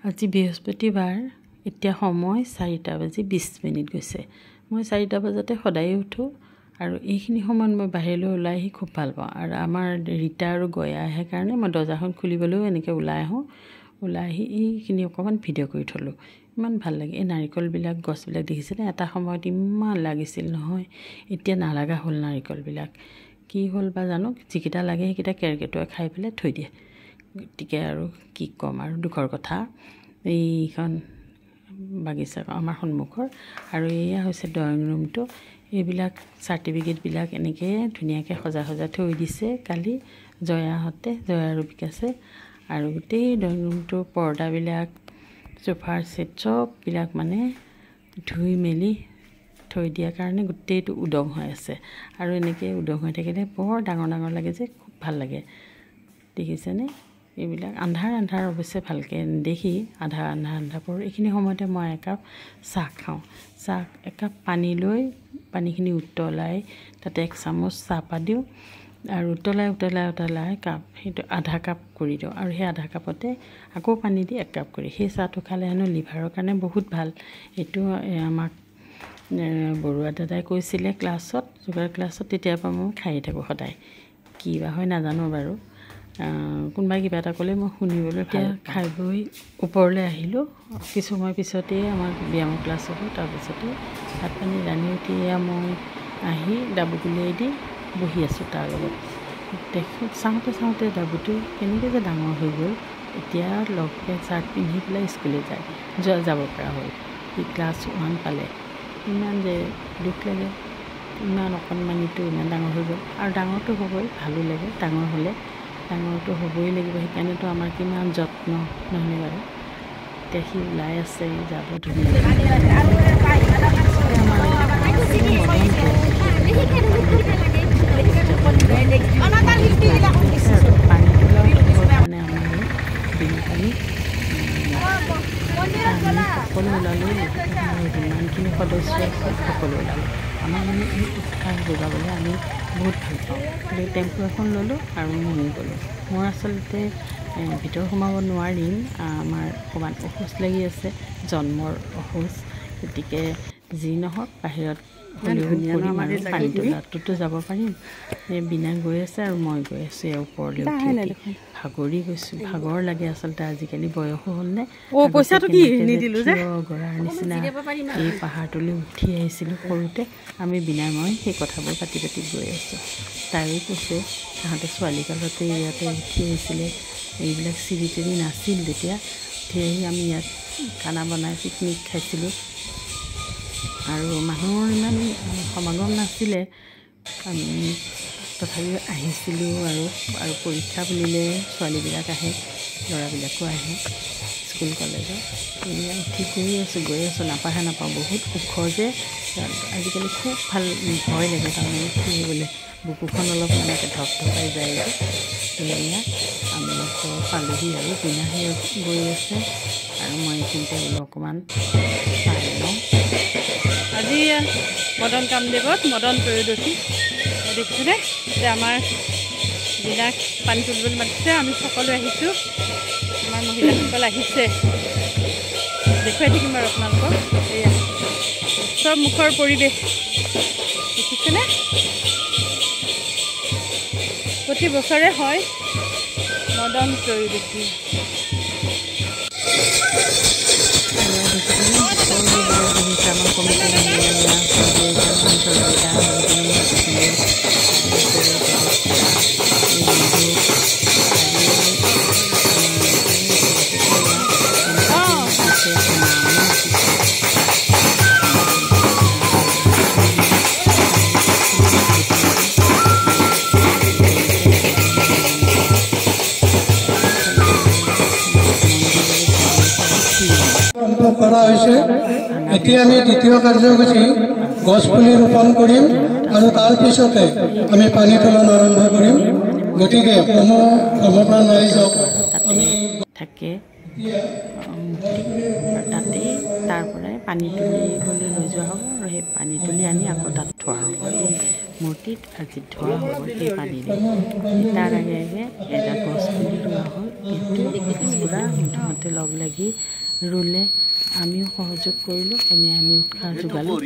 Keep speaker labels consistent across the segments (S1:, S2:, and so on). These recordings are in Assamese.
S1: আজি বৃহস্পতিবাৰ এতিয়া সময় 4:20 গৈছে। মই 4টা বজাতে সদায় উঠো আৰু এইখিনি সময়ত মই বাহিৰলৈ ওলাই আহি খুব ভাল পাওঁ। আৰু আমাৰ ৰীতা আৰু গয়া আহে কাৰণে মই দৰ্জাখন খুলিবলৈও এনেকৈ ওলাই আহোঁ। ওলাই আহি এইখিনি অকণমান ভিডিঅ' কৰি থ'লোঁ। ইমান ভাল লাগে। এই নাৰিকলবিলাক গছবিলাক দেখিছেনে? এটা সময়ত ইমান লাগিছিল নহয়, এতিয়া নালাগা হ'ল নাৰিকলবিলাক। কি হ'ল বা জানো, যিকেইটা লাগে সেইকেইটা কেৰ্কেটুৱাই খাই পেলাই থৈ দিয়ে। গতিকে আৰু কি ক'ম, আৰু দুখৰ কথা। এইখন বাগিচা আমাৰ সন্মুখৰ, আৰু এয়া হৈছে ড্ৰয়িং ৰুমটো। এইবিলাক চাৰ্টিফিকেটবিলাক এনেকৈ ধুনীয়াকৈ সজাই থৈ দিছে কালি জয়াহঁতে, জয়া আৰু বিকাশে। আৰু গোটেই ড্ৰয়িং ৰুমটোৰ পৰ্দাবিলাক, চোফাৰ ছেট চববিলাক মানে ধুই মেলি থৈ দিয়াৰ কাৰণে গোটেইটো উদং হৈ আছে। আৰু এনেকৈ উদং হৈ থাকিলে বৰ ডাঙৰ ডাঙৰ লাগে যে, খুব ভাল লাগে। দেখিছেনে? এইবিলাক আন্ধাৰ অৱশ্যে ভালকৈ নেদেখি, আন্ধাৰ এইখিনি সময়তে মই একাপ চাহ খাওঁ। একাপ পানী লৈ পানীখিনি উতলাই তাতে 1 চামুচ চাহপাত দিওঁ আৰু উতলাই কাপ সেইটো আধা কাপ কৰি দিওঁ। আৰু সেই আধা কাপতে আকৌ পানী দি 1 কাপ কৰি, সেই চাহটো খালে হেনো লিভাৰৰ কাৰণে বহুত ভাল। এইটো আমাক বৰুৱা দাদাই কৈছিলে ক্লাছত, যোগাৰ ক্লাছত, তেতিয়াৰ পৰা মই খায়ে থাকোঁ সদায়। কি বা হয় নাজানো বাৰু, কোনোবাই কিবা এটা ক'লে মই শুনিবলৈ ভাল। খাই বৈ ওপৰলৈ আহিলোঁ। কিছু সময় পিছতেই আমাৰ ব্যায়ামৰ ক্লাছ হ'ব। তাৰপিছতে ভাত পানী ৰান্ধি উঠি মই আহি ডাবুক উলিয়াই দি বহি আছোঁ তাৰ লগত। চাওঁতে ডাবুটো কেনেকৈ যে ডাঙৰ হৈ গ'ল। এতিয়া লং পেণ্ট চাৰ্ট পিন্ধি পেলাই স্কুললৈ যাব পৰা হ'ল। সি ক্লাছ 1 পালে। ইমান যে দুখ লাগে, ইমান অকণমানিটো ইমান ডাঙৰ হৈ গ'ল। আৰু ডাঙৰটো হ'বই, ভালো লাগে ডাঙৰ হ'লে। ডাঙৰটো হ'বই লাগিব, সেইকাৰণেতো আমাৰ কিমান যত্ন, নহয়নে বাৰু? এতিয়া সি ওলাই আছে, যাব ধুনীয়াকৈ। কাৰণে আমাৰ বিল পানী সকলো ওলালোঁ। যিমানখিনি সদস্য আছে সকলো ওলালোঁ। আমাৰ মানে এই উৎসাহ যোগাবলৈ আমি বহুত ভাল পাওঁ। গতিকে টেম্পু এখন ল'লোঁ আৰু ময়ো গ'লোঁ। মোৰ আচলতে ভিতৰত সোমাব নোৱাৰিম, আমাৰ অকণমান অসুখ লাগি আছে, জন্মৰ অসুখ। গতিকে যি নহওক বাহিৰত কৰিম আৰু পানী তোলাটোতো যাব পাৰিম। বিনা গৈ আছে আৰু মই গৈ আছোঁ ওপৰলৈ উঠি। ভাগৰি গৈছোঁ, ভাগৰ লাগে আচলতে। আজিকালি বয়সো হ'লনে, গৰাৰ নিচিনা এই পাহাৰটোলৈ উঠি আহিছিলোঁ সৰুতে আমি। বিনা মই সেই কথাবোৰ পাতি গৈ আছোঁ। তাইও কৈছে তাহাঁতে ছোৱালীকালতে ইয়াতে উঠি আহিছিলে, এইবিলাক চিৰি তিৰি নাছিল তেতিয়া। উঠি আহি আমি ইয়াত খানা বনাই পিকনিক খাইছিলোঁ আৰু মানুহৰ ইমান সমাগম নাছিলে। আমি তথাপিও আহিছিলোঁ আৰু পৰীক্ষা বুলিলে ছোৱালীবিলাক আহে, ল'ৰাবিলাকো আহে স্কুল কলেজত। এইবিলাক উঠি গৈ আছোঁ, নাপাওঁ। বহুত ওখ যে আজিকালি, খুব ভাল ভয় লাগে তাৰমানে উঠি আহিবলৈ। বুকুখন অলপ এনেকৈ ধপধপাই যায় যে। সেয়া আমি পালোহি আৰু বিনাহে গৈ আছে আৰু মই এইখিনিতে বোলো অকণমান চাই লওঁ। আজি মদন কামদেৱত মদন ত্ৰয়োদশী দেখিছেনে? যে আমাৰ বিনাক পানী তুলিবলৈ মাতিছে, আমি সকলোৱে আহিছোঁ। আমাৰ মহিলাসকল আহিছে, দেখুৱাই থাকিম আৰু আপোনালোকক। এয়া চব মুখৰ পৰিৱেশ দেখিছেনে? প্ৰতি বছৰে হয় মদন ত্ৰয়োদশী।
S2: কৰা হৈছে। এতিয়া আমি দ্বিতীয় কাৰ্যসূচী গছপুলি ৰোপণ কৰিম আৰু তাৰপিছতে আমি পানী তোলন আৰম্ভ কৰিম। গতিকে কোনো নাই যাওক,
S1: থাকে তাতেই তাৰ পৰাই পানী তুলিবলৈ লৈ যোৱা হ'ব আৰু সেই পানী তুলি আনি আকৌ তাত থোৱা হ'ব। এই মূৰ্তিত আজি ধোৱা হ'ব সেই পানীৰে। তাৰ আগে আগে এটা গছ পুলি ৰোৱা হ'ল। এইটো গছপুৰা মুঠতে লগ লাগি ৰুলে, আমিও সহযোগ কৰিলোঁ। এনে আমি উৎসাহ যোগালোঁ।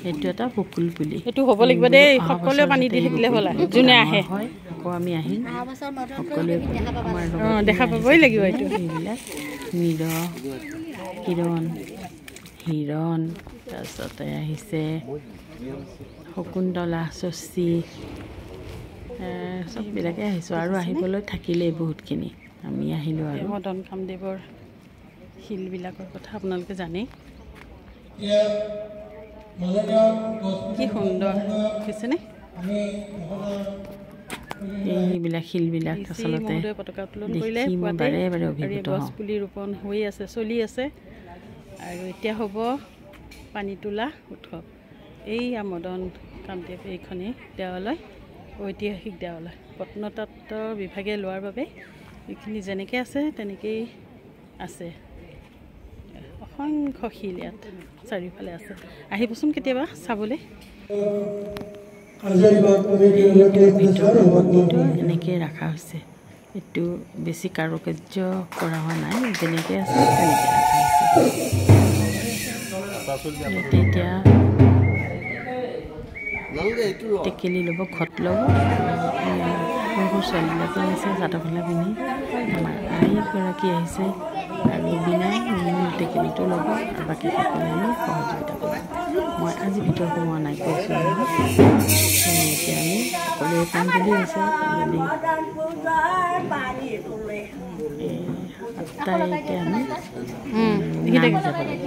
S1: এইটো এটা বকুল পুলি।
S3: এইটো হ'ব লাগিব দেই, সকলোৱে পানী দি থাকিলে হ'ল। যোনে আহে
S1: হয় আকৌ আমি আহিম, সকলোৱে আমাৰ
S3: দেখা পাবই লাগিব। এইটো
S1: এইবিলাক নীৰ, কিৰণ, হিৰণ, তাৰপিছতে আহিছে শকুন্তলা, শশী, চববিলাকে আহিছোঁ আৰু আহিবলৈ থাকিলেই বহুতখিনি। আমি আহিলোঁ আৰু
S3: মদন কামদেৱৰ শিলবিলাকৰ কথা আপোনালোকে জানেই। কি সুন্দৰ হৈছেনে?
S1: এইবিলাক শিলবিলাক আচলতে
S3: পতাকা উত্তোলন কৰিলে গছ পুলি ৰোপণ হৈ আছে, চলি আছে। আৰু এতিয়া হ'ব পানী তোলা উৎসৱ। এই মদন কামদেৱ এইখনেই দেৱালয়, ঐতিহাসিক দেৱালয়। প্ৰত্নতত্ত্ব বিভাগে লোৱাৰ বাবে এইখিনি যেনেকৈ আছে তেনেকেই আছে। অসংখ্য শিল ইয়াত চাৰিওফালে আছে। আহিবচোন কেতিয়াবা চাবলৈ।
S1: এনেকৈ ৰখা হৈছে। এইটো বেছি কাৰুকাৰ্য কৰা হোৱা নাই, যেনেকৈ আছে তেনেকৈ ৰখা হৈছে। এতিয়া টেকেলি ল'ব, ঘট ল'ব। সৰু সৰু ছোৱালীবিলাকো আহিছে চাদৰ-মেখেলা পিন্ধি। আমাৰ আইগৰাকী আহিছে আৰু বিনাই টেকেলিটো ল'ব আৰু বাকী সকলোৱে আমি সহযোগিতা কৰিম। মই আজি ভিতৰত সোমোৱা নাই, কৈছোঁ নহয়। এতিয়া আমি সকলোৱে পানী তুলি আছে। এতিয়া আমি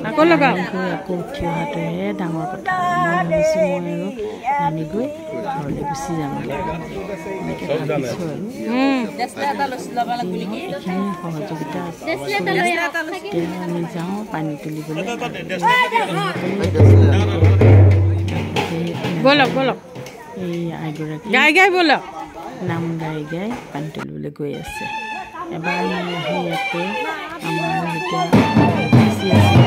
S1: আকৌ উঠি অহাটোহে ডাঙৰ কথা। মই ভাবিছোঁ মই আৰু নামি গৈ ঘৰলৈ গুচি যাম এনেকৈ ভাবিছোঁ আৰু এইখিনি সহযোগিতা আছে। এতিয়া আমি যাওঁ পানী তুলিবলৈ। এই আইগৰাকী নাম গাই গাই পানী তুলিবলৈ গৈ আছে। এবাৰ আমি আহি ইয়াতে আমাৰ যেতিয়া বেছি আছে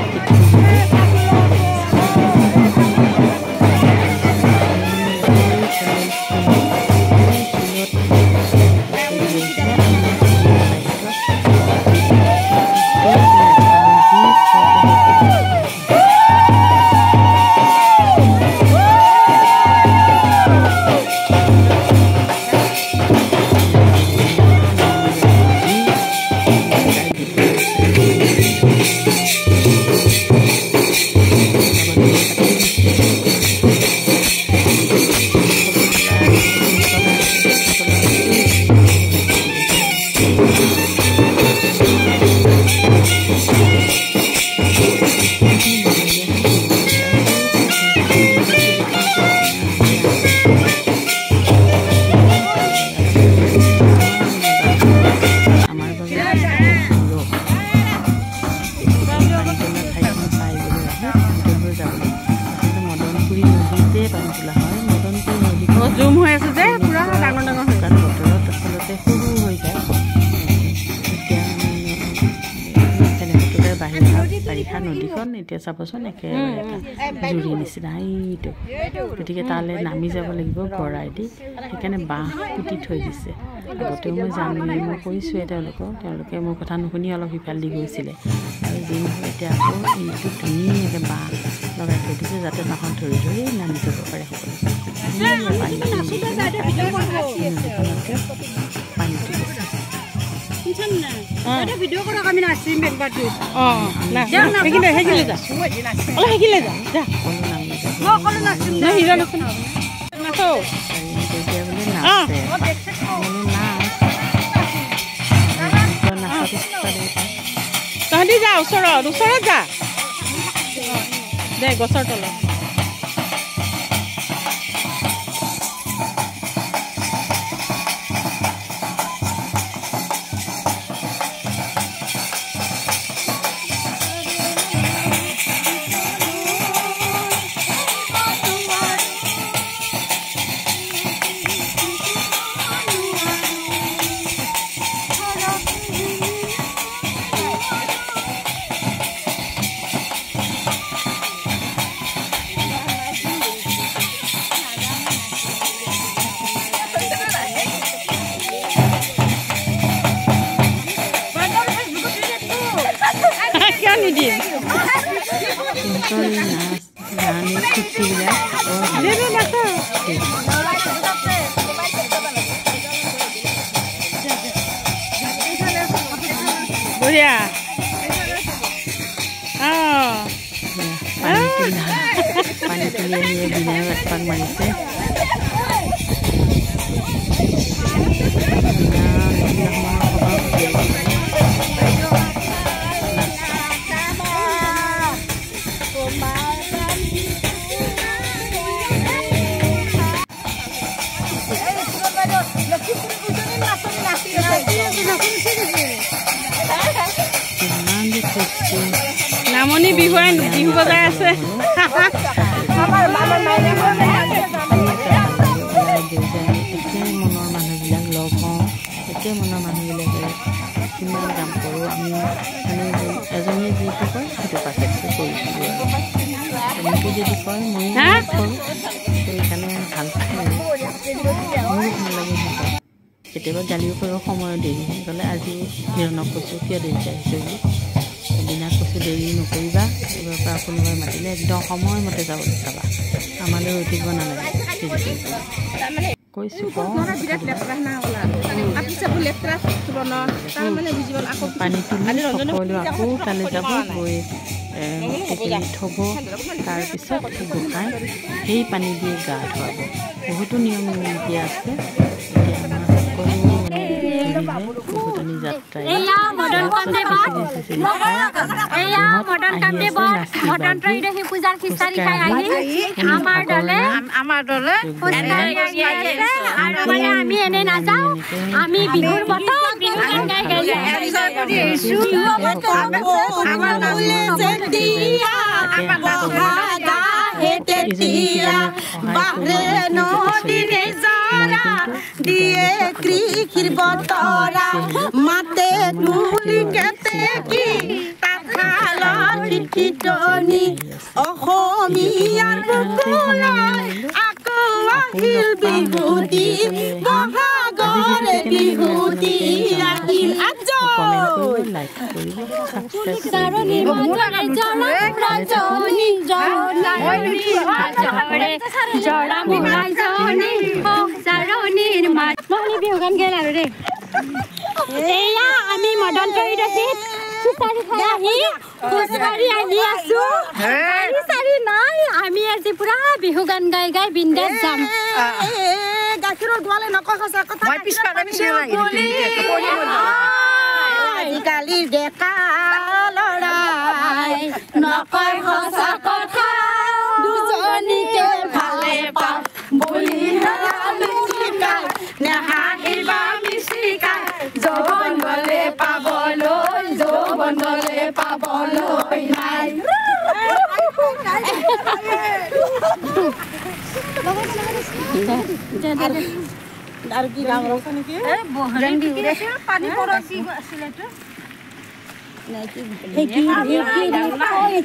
S3: জুম হৈ আছে যে পুৰা ডাঙৰ ডাঙৰ
S1: শুকান বতৰত আচলতে সৰু হৈ যায়। এতিয়া বাৰিষা নদীখন এতিয়া চাবচোন একেবাৰে এটা জুৰি নিচিনা এইটো। গতিকে তালৈ নামি যাব লাগিব গৰাই দি, সেইকাৰণে বাঁহ পুতি থৈ দিছে। আগতেও মই জানোৱেই, মই কৈছোঁৱে তেওঁলোকে মোৰ কথা নুশুনি অলপ সিফাল দি গৈছিলে। আৰু যি নহ'ল এতিয়া আকৌ এইটো ধুনীয়াকৈ বাঁহ লগাই থৈ দিছে যাতে বাঁহত ধৰি ধৰি নামি যাব পাৰে সকলো। পানী তুলিছে।
S3: তহঁতি যা ওচৰত যা দে গছৰ তলত। বঢ়িয়া
S1: পানী তুলি আহি বিনায়ক এপাক মাৰিছে
S3: নামনি বিহু বজাই আছে
S1: মনৰ মানুহবিলাক লগ হওঁ একে মনৰ মানুহবিলাকে কিমান কাম কৰোঁ আমি মানে এজনীয়ে যিটো কয় সেইটো পাৰফেক্টকৈ কৰিছোঁ তেনেকৈ যদি কয় ময়ো কৰোঁ সেইকাৰণে ভাল পায় মোৰো ভাল লাগে সিহঁতক কেতিয়াবা গালিও কৰোঁ সময়ত দেৰি হৈ গ'লে আজি হিৰণক কৈছোঁ কিয় দেৰিকৈ আহিছে বুলি দিনা কৈছোঁ দেৰি নকৰিবা এইবাৰ পৰা কোনোবাই মাতিলে একদম সময়মতে যাবলৈ চাবা আমালৈ ৰৈ থাকিব নালাগে কৈছোঁ পানী তুলি সকলো আকৌ তালৈ যাব গৈ টেকেলিত থ'ব তাৰপিছত গোসাঁই সেই পানী দিয়ে গা ধুৱাব বহুতো নিয়ম নীতি আছে এতিয়া আমাৰ সকলো বহুতনি যাত্ৰাই
S4: আমি এনে নাযাওঁ আমি বিহুৰ বতৰ বিহু গান গাই
S5: দিয়ে কৃষিৰ বতৰা মাতে নুলি কেতে কি তাখালৰ কীৰ্তনী অসমীয়াৰ বুকুলৈ আকৌ আহিল বিহুতি বহাগৰে বিহুতি আহিল
S4: বিহু গান গাই আৰু দেই এয়া আমি মদন কৰি ৰখিত খোজকাঢ়ি আহি আছো চাৰি নাই আমি আজি পুৰা বিহু গান গাই গাই বিন্দাস যাম
S5: গাখীৰৰ গোৱালে নকয় সঁচা কথা আজিকালি ডেকা লৰাই নকয় সঁচা কথা দুজনীকে ভালে পাওঁ বুলি নেহাহিবা মিচিকাই যৌৱন গলে পাবলৈ নাই আৰু কি গান ৰখা নেকি পানী পৰছি আছিলে তো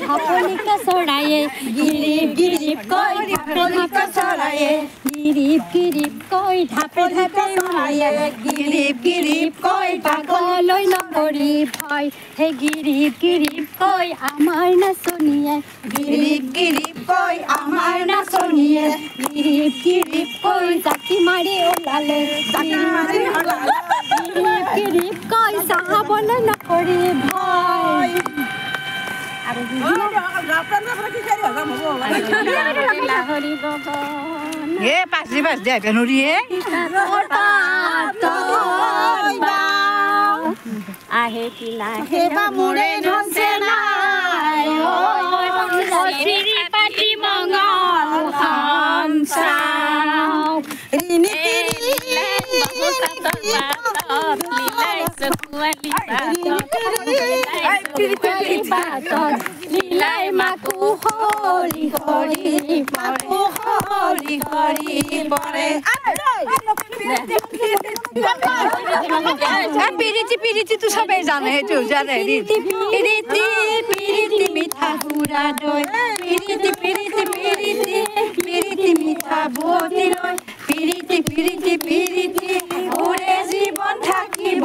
S4: ঢাপলিকা চৰায়ে গিৰিপ গিৰিপ কৈ ঢাপলিকা চৰায়ে গিৰিপ গিৰিপ কৈ ঢাপে ঢাপে চৰায়ে গিৰিপ গিৰিপ কৈ পাগলৈ নকৰি ভয় হে গিৰিপ গিৰিপ কৈ আমাৰ নাচনীয়ে
S5: গিৰিপ গিৰিপ কৈ আমাৰ নাচনীয়ে
S4: গিৰিপ গিৰিপ কৈ জাকি মাৰি ওলালে গিৰিপ গিৰিপ কৈ চাহাবলৈ নকৰি ভয় আৰু আহে কি নাহে
S5: মোৰে ধনছে নাই
S4: পাতি মঙল সংসাৰ লীলাই মাকো হৰি হৰি হৰি হৰি পৰে
S5: পিৰিতি পিৰিতি তো সবেই জানে সেইটো জানে পিৰিতি পিৰিতি মিঠা গুড়া দৈ পিৰিতি পিৰিতি পিৰিতি পিৰিতি মিঠা বুৱতী লৈ পিৰিতি পিৰিতি পিৰিতি ওৰে জীৱন থাকিব